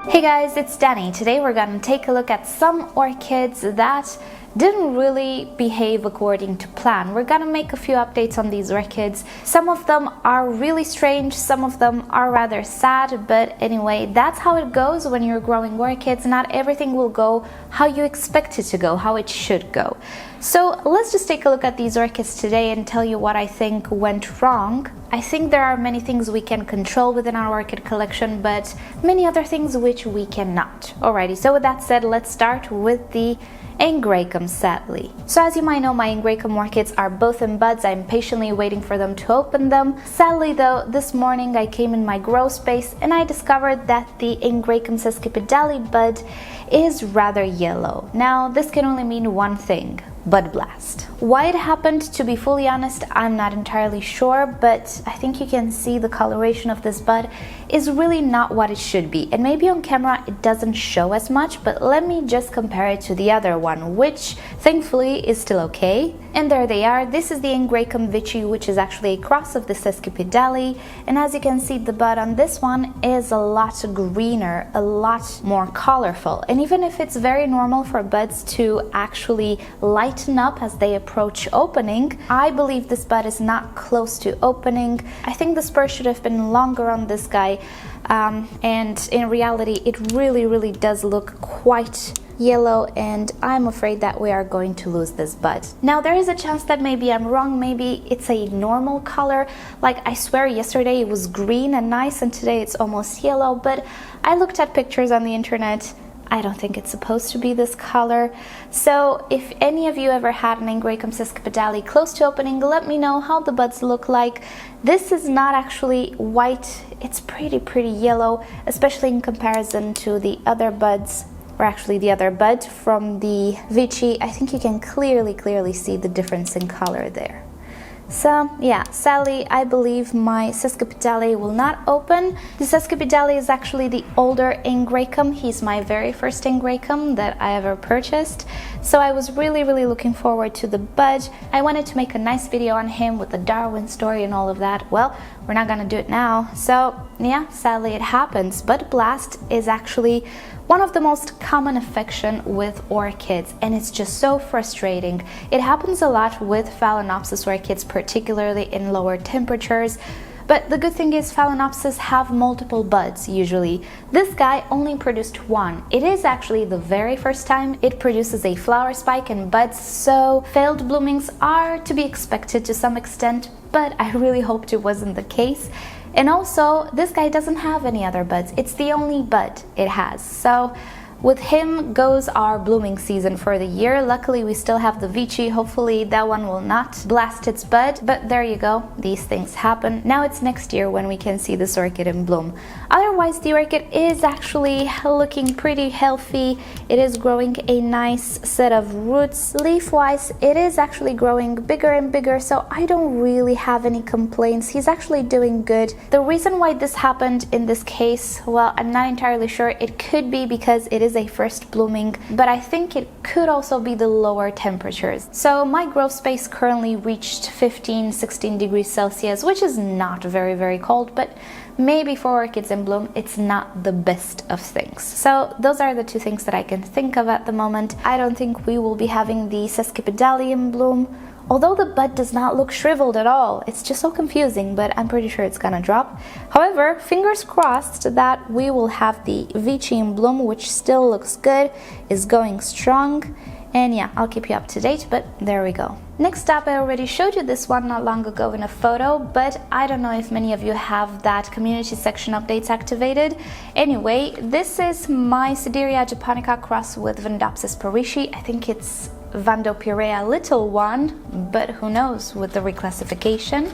Hey guys, it's Danny. Today we're gonna take a look at some orchids that didn't really behave according to plan. We're gonna make a few updates on these orchids. Some of them are really strange, some of them are rather sad, but anyway, that's how it goes when you're growing orchids. Not everything will go how you expect it to go, how it should go. So let's just take a look at these orchids today and tell you what I think went wrong. I think there are many things we can control within our orchid collection, but many other things which we cannot. Alrighty, so with that said, let's start with the Angraecum, sadly. So as you might know, my Angraecum orchids are both in buds. I'm patiently waiting for them to open them. Sadly though, this morning I came in my grow space and I discovered that the Angraecum sesquipedale bud is rather yellow. Now this can only mean one thing: bud blast. Why it happened, to be fully honest, I'm not entirely sure, but I think you can see the coloration of this bud is really not what it should be. And maybe on camera it doesn't show as much, but let me just compare it to the other one, which thankfully is still okay. And there they are. This is the Angraecum vichy, which is actually a cross of the sesquipedale. And as you can see, the bud on this one is a lot greener, a lot more colorful. And even if it's very normal for buds to actually lighten up as they approach opening, I believe this bud is not close to opening. I think the spur should have been longer on this guy, and in reality it really does look quite yellow, and I'm afraid that we are going to lose this bud. Now there is a chance that maybe I'm wrong, maybe it's a normal color. Like, I swear yesterday it was green and nice and today it's almost yellow, but I looked at pictures on the internet. I don't think it's supposed to be this color. So if any of you ever had an Angraecum sesquipedale close to opening, let me know how the buds look like. This is not actually white, it's pretty yellow, especially in comparison to the other buds, or actually the other bud from the vichy. I think you can clearly see the difference in color there. So yeah, sadly, I believe my sesquipedale will not open. The sesquipedale is actually the older Angraecum. He's my very first Angraecum that I ever purchased. So I was really looking forward to the bud. I wanted to make a nice video on him with the Darwin story and all of that. Well, we're not gonna do it now. So yeah, sadly it happens. Bud blast is actually one of the most common affection with orchids, and it's just so frustrating. It happens a lot with Phalaenopsis orchids, particularly in lower temperatures. But the good thing is Phalaenopsis have multiple buds usually. This guy only produced one. It is actually the very first time it produces a flower spike and buds, so failed bloomings are to be expected to some extent, but I really hoped it wasn't the case. And also, this guy doesn't have any other buds. It's the only bud it has. So with him goes our blooming season for the year. Luckily, we still have the vichy. Hopefully that one will not blast its bud, but there you go. These things happen. Now it's next year when we can see this orchid in bloom. Otherwise, the orchid is actually looking pretty healthy. It is growing a nice set of roots. Leaf-wise, it is actually growing bigger and bigger, so I don't really have any complaints. He's actually doing good. The reason why this happened in this case, well, I'm not entirely sure. It could be because it is a first blooming, but I think it could also be the lower temperatures. So my grow space currently reached 15-16 degrees Celsius, which is not very cold, but maybe for orchids in bloom it's not the best of things. So those are the two things that I can think of at the moment. I don't think we will be having the sesquipedale in bloom, although the bud does not look shriveled at all. It's just so confusing, but I'm pretty sure it's gonna drop. However, fingers crossed that we will have the vichy in bloom, which still looks good, is going strong. And yeah, I'll keep you up to date, but there we go. Next up, I already showed you this one not long ago in a photo, but I don't know if many of you have that community section updates activated. Anyway, this is my Sideria japonica cross with Vandopirea Little One. I think it's Vandopirea Little One, but who knows with the reclassification.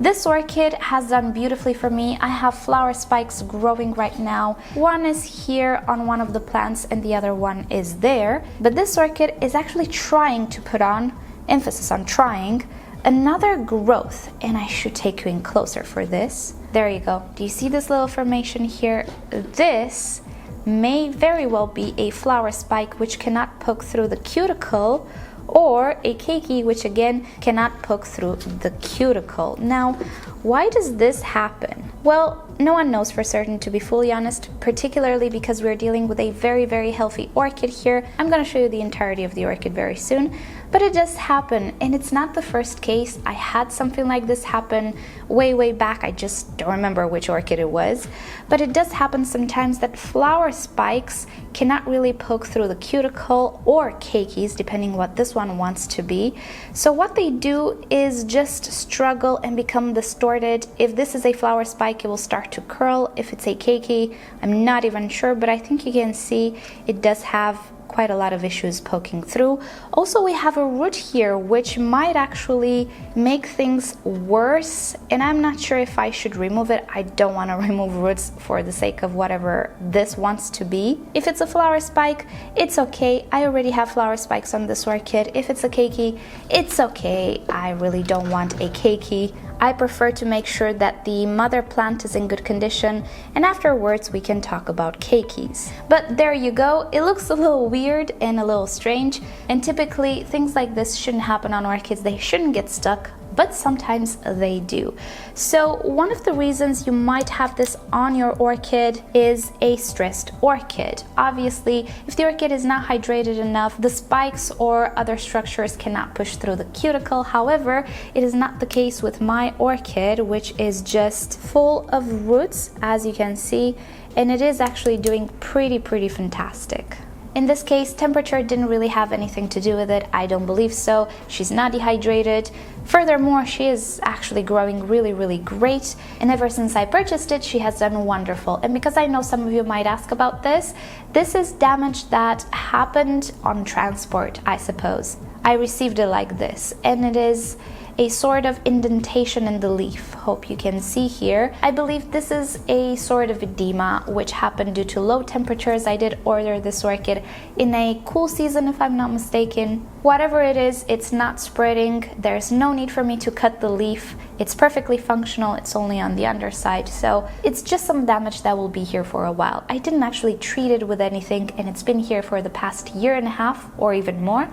This orchid has done beautifully for me. I have flower spikes growing right now. One is here on one of the plants and the other one is there. But this orchid is actually trying to put on, emphasis on trying, another growth. And I should take you in closer for this. There you go. Do you see this little formation here? This may very well be a flower spike which cannot poke through the cuticle, or a keiki, which again cannot poke through the cuticle. Now, why does this happen? Well, No one knows for certain, to be fully honest, particularly because we're dealing with a very, very healthy orchid here. I'm going to show you the entirety of the orchid very soon, but it does happen, and it's not the first case. I had something like this happen way back. I just don't remember which orchid it was, but it does happen sometimes that flower spikes cannot really poke through the cuticle or keikis, depending what this one wants to be. So what they do is just struggle and become distorted. If this is a flower spike, it will start to curl. If it's a keiki, I'm not even sure, but I think you can see it does have quite a lot of issues poking through. Also, we have a root here which might actually make things worse, and I'm not sure if I should remove it. I don't want to remove roots for the sake of whatever this wants to be. If it's a flower spike, it's okay. I already have flower spikes on this orchid. If it's a keiki, it's okay. I really don't want a keiki. I prefer to make sure that the mother plant is in good condition, and afterwards we can talk about keikis. But there you go. It looks a little weird and a little strange, and typically things like this shouldn't happen on orchids. They shouldn't get stuck, but sometimes they do. So one of the reasons you might have this on your orchid is a stressed orchid. Obviously, if the orchid is not hydrated enough, the spikes or other structures cannot push through the cuticle. However, it is not the case with my orchid, which is just full of roots, as you can see, and it is actually doing pretty fantastic. In this case, temperature didn't really have anything to do with it. I don't believe so. She's not dehydrated. Furthermore, she is actually growing really great, and ever since I purchased it, she has done wonderful. And because I know some of you might ask about this is damage that happened on transport, I suppose. I received it like this, and it is a sort of indentation in the leaf. Hope you can see here. I believe this is a sort of edema which happened due to low temperatures. I did order this orchid in a cool season, if I'm not mistaken. Whatever it is, it's not spreading. There's no need for me to cut the leaf. It's perfectly functional. It's only on the underside, so it's just some damage that will be here for a while. I didn't actually treat it with anything, and it's been here for the past year and a half or even more.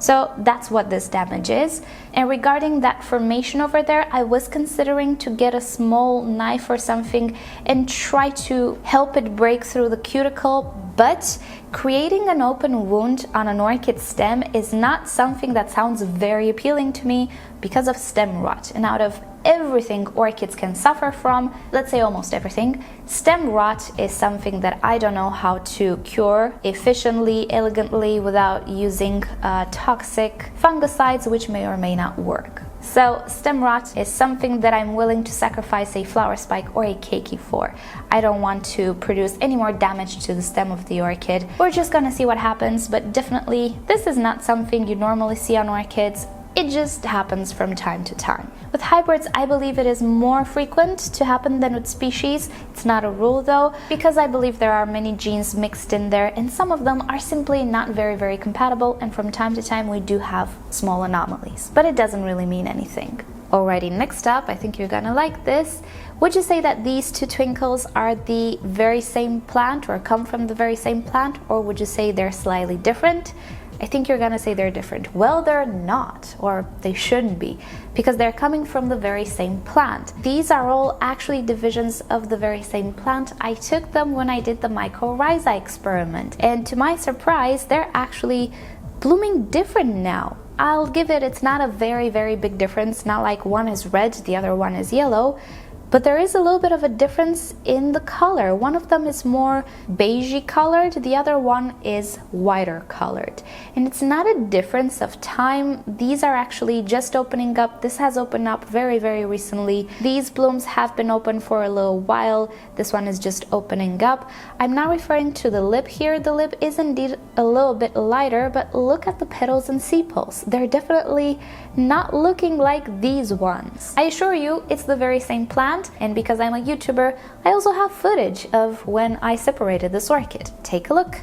So that's what this damage is. And regarding that formation over there, I was considering to get a small knife or something and try to help it break through the cuticle, but creating an open wound on an orchid stem is not something that sounds very appealing to me because of stem rot. And out of everything orchids can suffer from, let's say almost everything, stem rot is something that I don't know how to cure efficiently, elegantly, without using toxic fungicides, which may or may not work. So stem rot is something that I'm willing to sacrifice a flower spike or a keiki for. I don't want to produce any more damage to the stem of the orchid. We're just gonna see what happens, but definitely this is not something you normally see on orchids. It just happens from time to time. With hybrids, I believe it is more frequent to happen than with species. It's not a rule though, because I believe there are many genes mixed in there, and some of them are simply not very compatible, and from time to time we do have small anomalies, but it doesn't really mean anything. Alrighty, next up, I think you're gonna like this. Would you say that these two twinkles are the very same plant or come from the very same plant, or would you say they're slightly different? I think you're gonna say they're different. Well, they're not, or they shouldn't be, because they're coming from the very same plant. These are all actually divisions of the very same plant. I took them when I did the mycorrhizae experiment, and to my surprise, they're actually blooming different now. I'll give it, it's not a very big difference, not like one is red, the other one is yellow, but there is a little bit of a difference in the color. One of them is more beigey colored, the other one is whiter colored. And it's not a difference of time. These are actually just opening up. This has opened up very recently. These blooms have been open for a little while. This one is just opening up. I'm not referring to the lip here. The lip is indeed a little bit lighter, but look at the petals and sepals. They're definitely not looking like these ones. I assure you, it's the very same plant. And because I'm a YouTuber, I also have footage of when I separated this orchid. Take a look.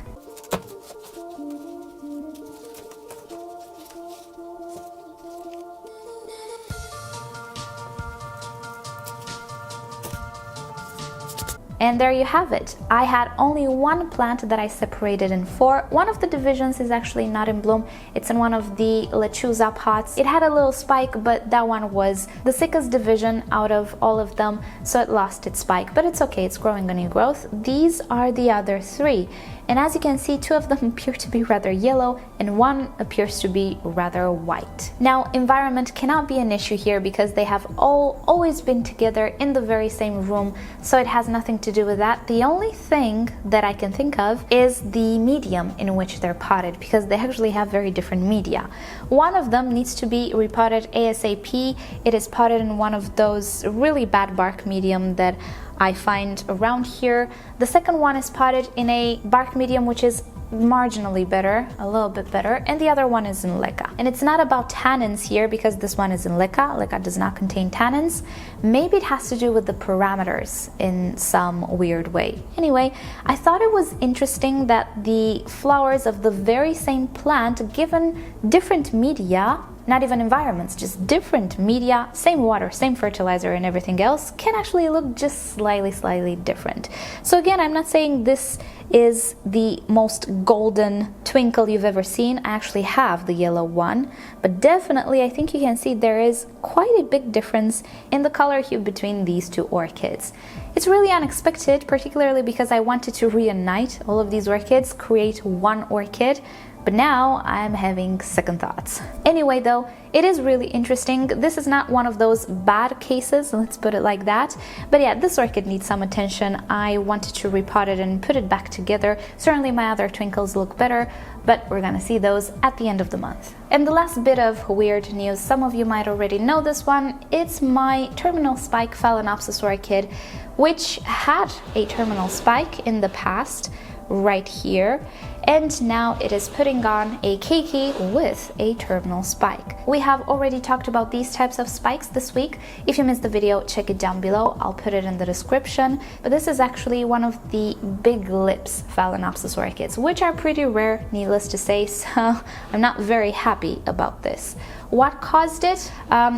And there you have it. I had only one plant that I separated in 4. One of the divisions is actually not in bloom. It's in one of the lechuza pots. It had a little spike, but that one was the sickest division out of all of them, so it lost its spike. But it's okay, it's growing a new growth. These are the other 3. And as you can see, 2 of them appear to be rather yellow and 1 appears to be rather white. Now, environment cannot be an issue here because they have always been together in the very same room, so it has nothing to do with that. The only thing that I can think of is the medium in which they're potted, because they actually have very different media. One of them needs to be repotted ASAP. It is potted in one of those really bad bark medium that I find around here. The second one is potted in a bark medium which is marginally better, a little bit better, and the other one is in leca. And it's not about tannins here because this one is in leca. Leca does not contain tannins. Maybe it has to do with the parameters in some weird way. Anyway, I thought it was interesting that the flowers of the very same plant, given different media, not even environments, just different media, same water, same fertilizer and everything else, can actually look just slightly different. So again, I'm not saying this is the most golden twinkle you've ever seen. I actually have the yellow one, but definitely I think you can see there is quite a big difference in the color hue between these 2 orchids. It's really unexpected, particularly because I wanted to reunite all of these orchids, create one orchid, but now I'm having second thoughts. Anyway though, it is really interesting. This is not one of those bad cases, let's put it like that. But yeah, this orchid needs some attention. I wanted to repot it and put it back together. Certainly my other twinkles look better, but we're gonna see those at the end of the month. And the last bit of weird news, some of you might already know this one. It's my terminal spike Phalaenopsis orchid, which had a terminal spike in the past, right here, and now it is putting on a keiki with a terminal spike. We have already talked about these types of spikes this week. If you missed the video, check it down below. I'll put it in the description. But this is actually one of the big lips Phalaenopsis orchids, which are pretty rare, needless to say, so I'm not very happy about this. What caused it?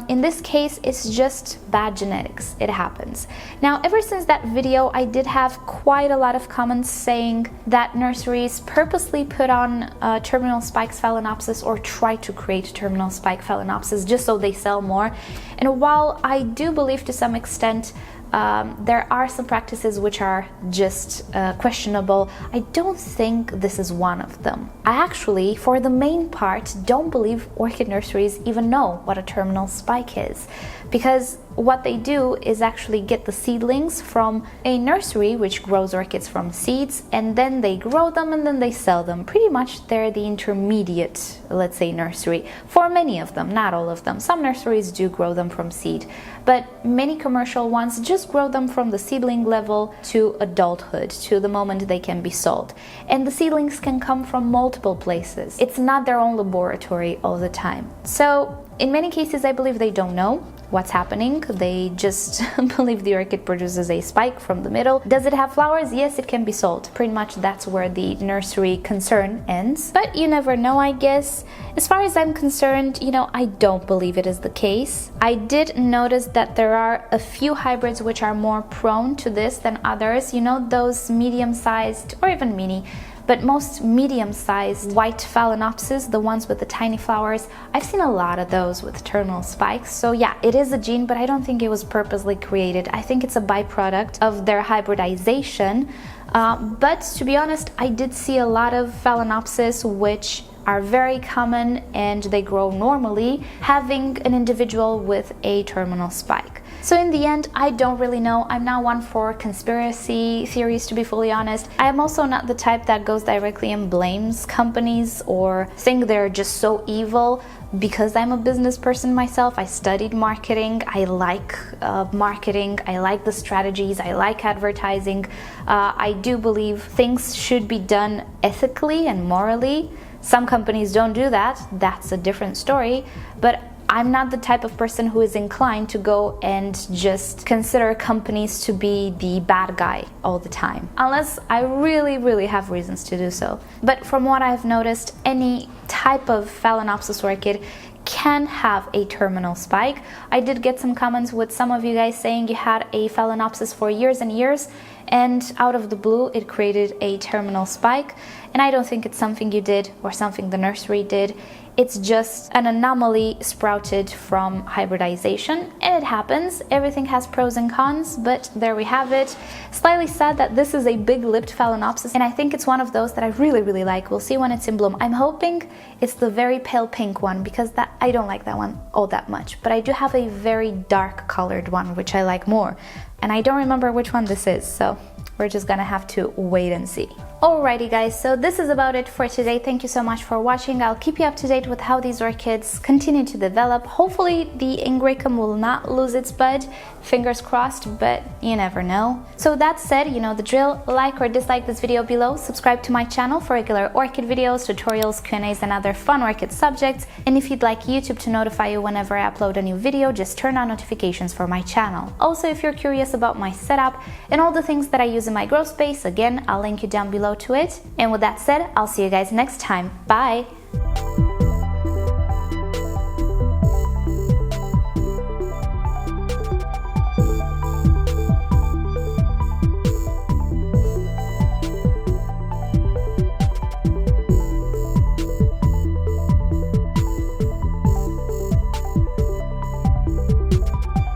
In this case, it's just bad genetics. It happens. Now, ever since that video, I did have quite a lot of comments saying that nurseries purposely put on terminal spikes Phalaenopsis or try to create terminal spike Phalaenopsis just so they sell more. And while I do believe to some extent there are some practices which are just questionable, I don't think this is one of them. I actually, for the main part, don't believe orchid nurseries even know what a terminal spike is, because what they do is actually get the seedlings from a nursery which grows orchids from seeds, and then they grow them and then they sell them. Pretty much they're the intermediate, let's say, nursery for many of them, not all of them. Some nurseries do grow them from seed, but many commercial ones just grow them from the seedling level to adulthood, to the moment they can be sold. And the seedlings can come from multiple places. It's not their own laboratory all the time. So in many cases, I believe they don't know what's happening. They just believe the orchid produces a spike from the middle. Does it have flowers? Yes, it can be sold. Pretty much that's where the nursery concern ends. But you never know, I guess. As far as I'm concerned, I don't believe it is the case. I did notice that there are a few hybrids which are more prone to this than others. Those medium-sized or even mini, but most medium-sized white Phalaenopsis, the ones with the tiny flowers, I've seen a lot of those with terminal spikes. So yeah, it is a gene, but I don't think it was purposely created. I think it's a byproduct of their hybridization. But to be honest, I did see a lot of Phalaenopsis which are very common and they grow normally, having an individual with a terminal spike. So in the end, I don't really know. I'm not one for conspiracy theories, to be fully honest. I am also not the type that goes directly and blames companies or think they're just so evil. Because I'm a business person myself, I studied marketing, I like marketing, I like the strategies, I like advertising. I do believe things should be done ethically and morally. Some companies don't do that, that's a different story, but I'm not the type of person who is inclined to go and just consider companies to be the bad guy all the time, unless I really have reasons to do so. But from what I've noticed, any type of Phalaenopsis orchid can have a terminal spike. I did get some comments with some of you guys saying you had a Phalaenopsis for years and years, and out of the blue it created a terminal spike. And I don't think it's something you did or something the nursery did. It's just an anomaly sprouted from hybridization, and it happens. Everything has pros and cons, but there we have it. Slightly sad that this is a big-lipped Phalaenopsis, and I think it's one of those that I really like. We'll see when it's in bloom. I'm hoping it's the very pale pink one, because I don't like that one all that much, but I do have a very dark colored one which I like more, and I don't remember which one this is, so we're just gonna have to wait and see. Alrighty guys, so this is about it for today. Thank you so much for watching. I'll keep you up to date with how these orchids continue to develop. Hopefully the Angraecum will not lose its bud. Fingers crossed, but you never know. So that said, you know the drill. Like or dislike this video below. Subscribe to my channel for regular orchid videos, tutorials, Q&As, and other fun orchid subjects. And if you'd like YouTube to notify you whenever I upload a new video, just turn on notifications for my channel. Also, if you're curious about my setup and all the things that I use in my grow space, again, I'll link you down below to it. And with that said, I'll see you guys next time. Bye!